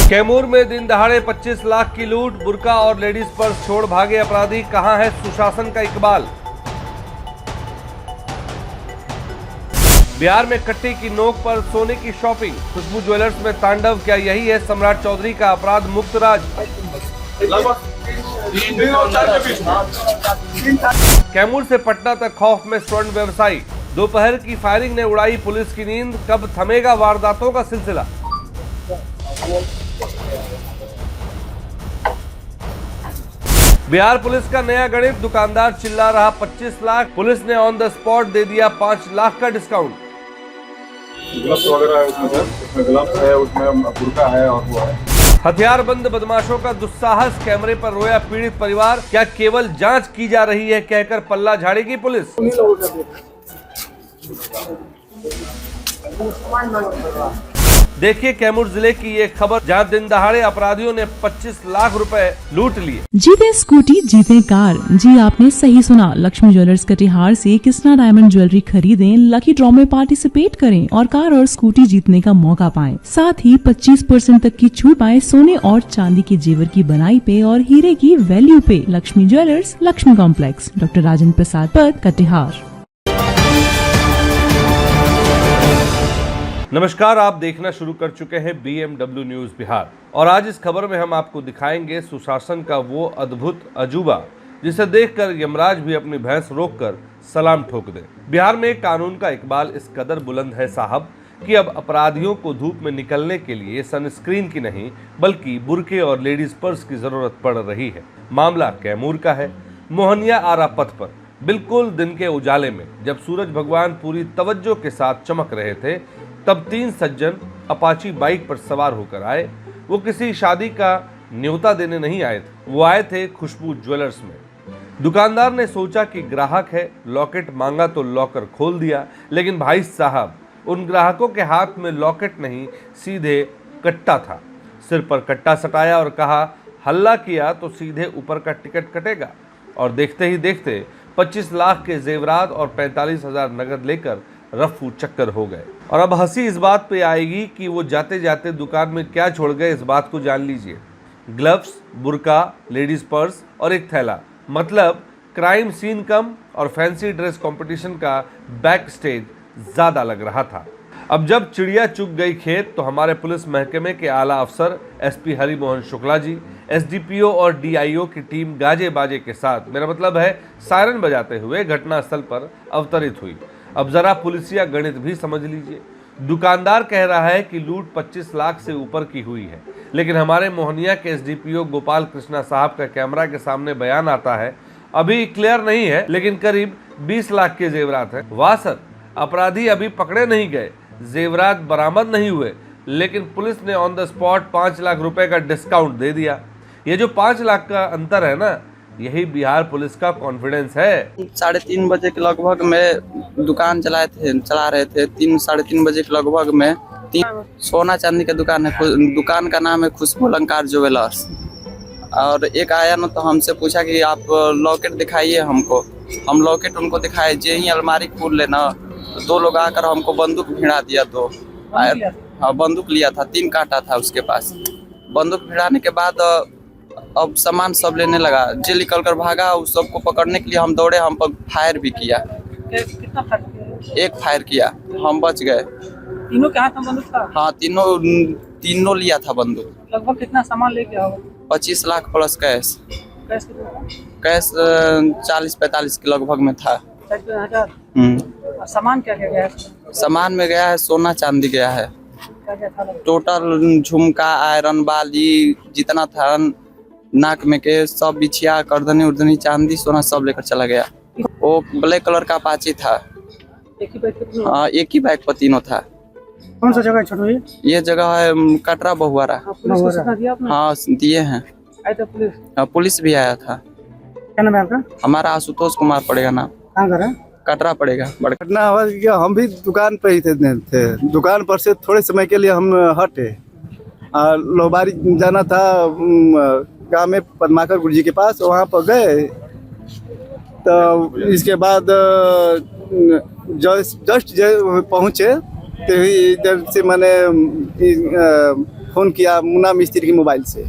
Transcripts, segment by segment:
कैमूर में दिन दहाड़े 25 लाख की लूट, बुर्का और लेडीज पर्स छोड़ भागे अपराधी, कहां है सुशासन का इकबाल। बिहार में कट्टी की नोक पर सोने की शॉपिंग, खुशबू ज्वेलर्स में तांडव, क्या यही है सम्राट चौधरी का अपराध मुक्त राज। कैमूर से पटना तक खौफ में स्वर्ण व्यवसायी, दोपहर की फायरिंग ने उड़ाई पुलिस की नींद, कब थमेगा वारदातों का सिलसिला। बिहार पुलिस का नया गणित, दुकानदार चिल्ला रहा 25 लाख, पुलिस ने ऑन द स्पॉट दे दिया 5 लाख का डिस्काउंट। ग्लव्स वगैरह है उसमें सर, उसमें ग्लव्स है, उसमें बुर्का है और वो है। हथियारबंद बदमाशों का दुस्साहस, कैमरे पर रोया पीड़ित परिवार, क्या केवल जांच की जा रही है कहकर पल्ला झाड़ेगी पुलिस। देखिए कैमूर जिले की ये खबर, जहां दिन दहाड़े अपराधियों ने 25 लाख रुपए लूट लिए। जीते स्कूटी जीते कार। जी आपने सही सुना, लक्ष्मी ज्वेलर्स कटिहार से कृष्णा डायमंड ज्वेलरी खरीदें, लकी ड्रॉ में पार्टिसिपेट करें और कार और स्कूटी जीतने का मौका पाएं। साथ ही 25% तक की छूट पाएं सोने और चांदी के जेवर की बनाई पे और हीरे की वैल्यू पे। Lakshmi jewellers, Lakshmi complex, doctor Rajendra Prasad Path, Katihar. नमस्कार, आप देखना शुरू कर चुके हैं BMW न्यूज बिहार और आज इस खबर में हम आपको दिखाएंगे सुशासन का वो अद्भुत अजूबा जिसे देखकर यमराज भी अपनी भैंस रोककर सलाम ठोक दे। बिहार में कानून का इकबाल इस कदर बुलंद है साहब कि अब अपराधियों को धूप में निकलने के लिए सनस्क्रीन की नहीं बल्कि बुर्के और लेडीज पर्स की जरूरत पड़ रही है। मामला कैमूर का है, मोहनिया आरा पथ पर बिल्कुल दिन के उजाले में जब सूरज भगवान पूरी तवज्जो के साथ चमक रहे थे, तब 3 सज्जन अपाची बाइक पर सवार होकर आए। वो किसी शादी का न्योता देने नहीं आए थे, वो आए थे खुशबू ज्वेलर्स में। दुकानदार ने सोचा कि ग्राहक है, लॉकेट मांगा तो लॉकर खोल दिया, लेकिन भाई साहब उन ग्राहकों के हाथ में लॉकेट नहीं, सीधे कट्टा था। सिर पर कट्टा सटाया और कहा हल्ला किया तो सीधे ऊपर का टिकट कटेगा। और देखते ही देखते 25 लाख के जेवरात और 45,000 नगद लेकर रफू चक्कर हो गए। और अब हंसी इस बात पे आएगी कि वो जाते जाते दुकान में क्या छोड़ गए, इस बात को जान लीजिए। ग्लव्स, बुर्का, लेडीज पर्स और एक थैला, मतलब क्राइम सीन कम और फैंसी ड्रेस कंपटीशन का बैक स्टेज ज्यादा लग रहा था। अब जब चिड़िया चुग गई खेत तो हमारे पुलिस महकमे के आला अफसर SP हरिमोहन शुक्ला जी, SDPO और DIO की टीम गाजे बाजे के साथ, मेरा मतलब है सायरन बजाते हुए घटनास्थल पर अवतरित हुई। अब जरा पुलिसिया गणित भी समझ लीजिए। दुकानदार कह रहा है कि लूट 25 लाख से ऊपर की हुई है, लेकिन हमारे मोहनिया के SDPO गोपाल कृष्णा साहब का कैमरा के सामने बयान आता है, अभी क्लियर नहीं है लेकिन करीब 20 लाख के जेवरात हैं। वाह सर, अपराधी अभी पकड़े नहीं गए, जेवरात बरामद नहीं हुए, लेकिन पुलिस ने ऑन द स्पॉट 5 लाख रुपए का डिस्काउंट दे दिया। ये जो 5 लाख का अंतर है ना, यही बिहार पुलिस का कॉन्फिडेंस है। 3:30 बजे के लगभग में दुकान चला रहे थे। 3-3:30 बजे के लगभग में सोना चांदी का दुकान है। दुकान का नाम है खुशबू अलंकार ज्वेलर्स। और एक आया ना तो हमसे पूछा कि आप लॉकेट दिखाइए हमको। हम लॉकेट उनको दिखाए, जे ही अलमारी खोल लेना तो 2 लोग आकर हमको बंदूक भिड़ा दिया। हाँ, बंदूक लिया था, 3 कांटा था उसके पास। बंदूक भिड़ाने के बाद अब सामान सब लेने लगा, जे निकल कर भागा। उस सबको पकड़ने के लिए हम दौड़े, हम पर फायर भी किया। कितना फायर किया? 1 फायर किया, हम बच गए। तीनों के हाथ में बंदूक था? हाँ, तीनों लिया था बंदूक। लगभग कितना सामान लेके आओ? 25 लाख प्लस कैश। कैश 40-45 के लगभग में था। 40,000। सामान क्या क्या गया है? सामान में गया है सोना चांदी गया है, क्या था? टोटल झुमका, आयरन, बाली, जितना था, नाक में के सब, बिछिया, करदनी उर्दनी, चांदी, सोना सब लेकर चला गया। वो ब्लैक कलर का अपाची था। एक ही बैग? हाँ, एक ही बैग पर तीनों था। कौन सा जगह छोटू? ये जगह है कटरा बहुआरा। पुलिस को सूचना दिया आपने? हाँ, दिए हैं। आए थे पुलिस? पुलिस भी आया था। क्या नाम है आपका? हमारा आशुतोष कुमार पड़ेगा नाम। कहाँ घर है? कटरा पड़ेगा। घटना हुआ कि हम भी दुकान पे ही थे। दुकान पर से थोड़े समय के लिए हम हटे, लोबारी जाना था गाँव में पद्माकर गुरुजी के पास, वहाँ पर गए। तो इसके बाद जस्ट पहुँचे तो इधर से मैंने फ़ोन किया मुन्ना मिस्त्री के मोबाइल से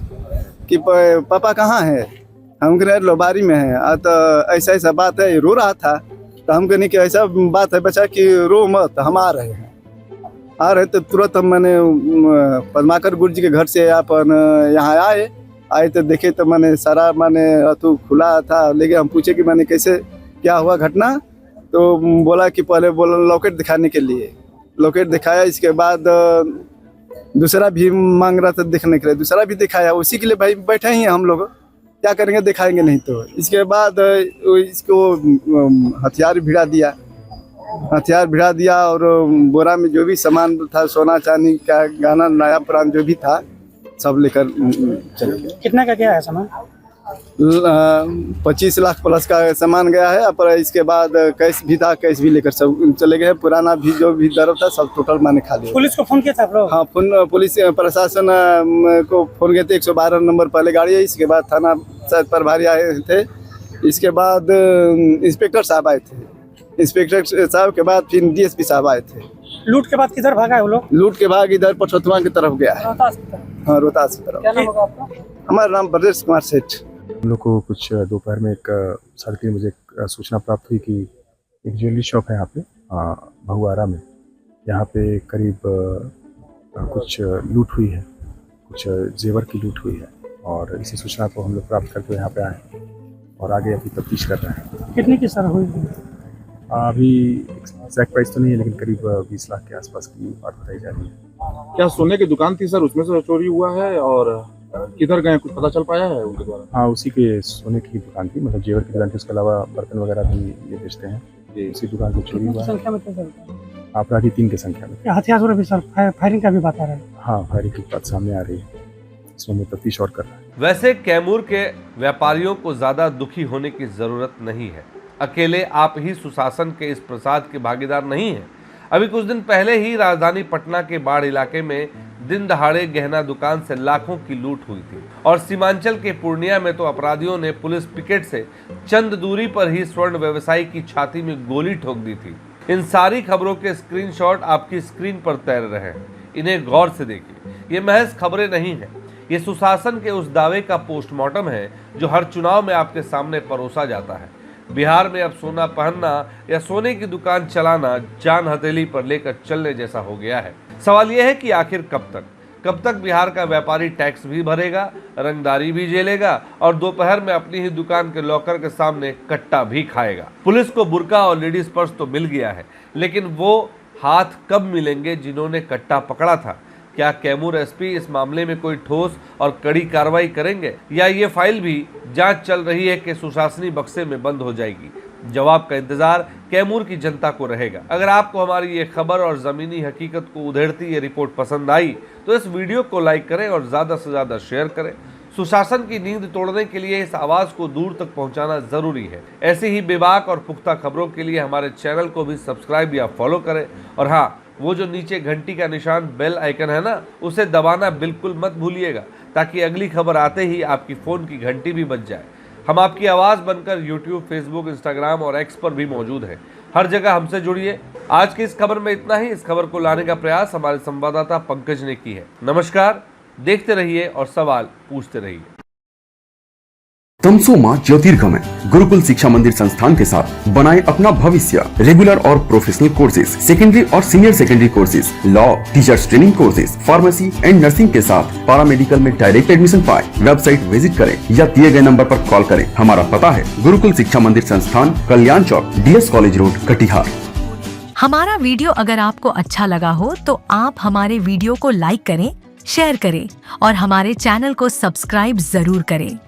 कि पापा कहाँ है। हम कह रहे लोबारी में है। तो ऐसा ऐसा बात है, रो रहा था। तो हम कहने कि ऐसा बात है बच्चा कि रो मत, हम आ रहे हैं। आ रहे तो तुरंत हम मैंने पद्माकर गुरु जी के घर से अपन यहाँ आए तो देखे तो मैंने सारा मैंने अतु खुला था। लेकिन हम पूछे कि मैंने कैसे क्या हुआ घटना, तो बोला कि पहले बोला लॉकेट दिखाने के लिए, लॉकेट दिखाया। इसके बाद दूसरा भी मांग रहा था देखने के लिए, दूसरा भी दिखाया। उसी के लिए भाई बैठे ही हैं हम लोग, क्या करेंगे, दिखाएंगे नहीं तो। इसके बाद इसको हथियार भिड़ा दिया और बोरा में जो भी सामान था, सोना चांदी का गाना नया पुराना जो भी था सब लेकर चले गए। कितना का क्या है सामान? 25 लाख प्लस का सामान गया है। पर इसके बाद कैश भी था, कैश भी लेकर सब चले गए। पुराना भी जो भी दर्व था सब टोटल मैंने खा लिया। पुलिस को फोन किया था आप लोग? हाँ, पुलिस प्रशासन को फोन किए थे। 112 नंबर पहले गाड़ी है। इसके बाद थाना शायद प्रभारी आए थे। इसके बाद इंस्पेक्टर साहब आए थे। इंस्पेक्टर साहब के बाद फिर DSP साहब आए थे। लूट के बाद किधर भागा है वो लोग? लूट के भाग इधर परसोत्तमा की तरफ गया है। हाँ, रोहतास की तरफ। क्या नाम होगा आपका? हमारा नाम ब्रजेश कुमार सेठ। हम लोग को कुछ दोपहर में एक 3:30 बजे सूचना प्राप्त हुई कि एक ज्वेलरी शॉप है यहाँ पे बहुआरा में। यहाँ पे करीब कुछ लूट हुई है, कुछ जेवर की लूट हुई है। और इसी सूचना को हम लोग प्राप्त करके यहाँ पे आए और आगे अभी तफ्तीश कर रहे हैं। कितने की सर हुई? अभी एक्जैक्ट प्राइस तो नहीं है, लेकिन करीब 20 लाख के आसपास की बात बताई जा रही है। क्या सोने की दुकान थी सर, उसमें से चोरी हुआ है? और किधर गए, कुछ पता चल पाया है उनके द्वारा? हाँ, उसी के सोने की दुकान थी, मतलब जेवर की दुकान थी। उसके अलावा बर्तन वगैरह भी ये बेचते हैं। उसी दुकान से चोरी हुआ है। संख्या में कितने सर? अपराधी 3 की संख्या में। हथियार भी सर, फायरिंग का भी बात आ रहा है। हाँ, फायरिंग की बात सामने आ रही है। इसमें हम तफ्तीश और कर रहे हैं। वैसे कैमूर के व्यापारियों को ज्यादा दुखी होने की जरूरत नहीं है। अकेले आप ही सुशासन के इस प्रसाद के भागीदार नहीं हैं। अभी कुछ दिन पहले ही राजधानी पटना के बाढ़ इलाके में दिन दहाड़े गहना दुकान से लाखों की लूट हुई थी और सीमांचल के पूर्णिया में तो अपराधियों ने पुलिस पिकेट से चंद दूरी पर ही स्वर्ण व्यवसायी की छाती में गोली ठोक दी थी। इन सारी खबरों के स्क्रीनशॉट आपकी स्क्रीन पर तैर रहे हैं। इन्हें गौर से देखिए। ये महज खबरें नहीं हैं, ये सुशासन के उस दावे का पोस्टमार्टम है जो हर चुनाव में आपके सामने परोसा जाता है। बिहार में अब सोना पहनना या सोने की दुकान चलाना जान हथेली पर लेकर चलने जैसा हो गया है। सवाल यह है कि आखिर कब तक बिहार का व्यापारी टैक्स भी भरेगा, रंगदारी भी झेलेगा और दोपहर में अपनी ही दुकान के लॉकर के सामने कट्टा भी खाएगा। पुलिस को बुर्का और लेडीज पर्स तो मिल गया है, लेकिन वो हाथ कब मिलेंगे जिन्होंने कट्टा पकड़ा था? क्या कैमूर SP इस मामले में कोई ठोस और कड़ी कार्रवाई करेंगे या ये फाइल भी जांच चल रही है कि सुशासनी बक्से में बंद हो जाएगी? जवाब का इंतजार कैमूर की जनता को रहेगा। अगर आपको हमारी ये खबर और जमीनी हकीकत को उधेड़ती ये रिपोर्ट पसंद आई तो इस वीडियो को लाइक करें और ज्यादा से ज्यादा शेयर करें। सुशासन की नींद तोड़ने के लिए इस आवाज को दूर तक पहुंचाना जरूरी है। ऐसी ही बेबाक और पुख्ता खबरों के लिए हमारे चैनल को भी सब्सक्राइब या फॉलो करें। और हाँ, वो जो नीचे घंटी का निशान बेल आइकन है ना, उसे दबाना बिल्कुल मत भूलिएगा ताकि अगली खबर आते ही आपकी फोन की घंटी भी बज जाए। हम आपकी आवाज बनकर YouTube, Facebook, Instagram और X पर भी मौजूद हैं। हर जगह हमसे जुड़िए। आज की इस खबर में इतना ही। इस खबर को लाने का प्रयास हमारे संवाददाता पंकज ने की है। नमस्कार, देखते रहिए और सवाल पूछते रहिए। तमसोमा ज्योतिर्गमय गुरुकुल शिक्षा मंदिर संस्थान के साथ बनाए अपना भविष्य। रेगुलर और प्रोफेशनल कोर्सेज, सेकेंडरी और senior secondary courses, law, teachers training courses, pharmacy and nursing के साथ पैरामेडिकल में डायरेक्ट एडमिशन पाए। वेबसाइट विजिट करें या दिए गए नंबर पर कॉल करें। हमारा पता है गुरुकुल शिक्षा मंदिर संस्थान, कल्याण चौक, DS कॉलेज रोड, कटिहार। हमारा वीडियो अगर आपको अच्छा लगा हो तो आप हमारे वीडियो को लाइक करें, शेयर करें और हमारे चैनल को सब्सक्राइब जरूर करें।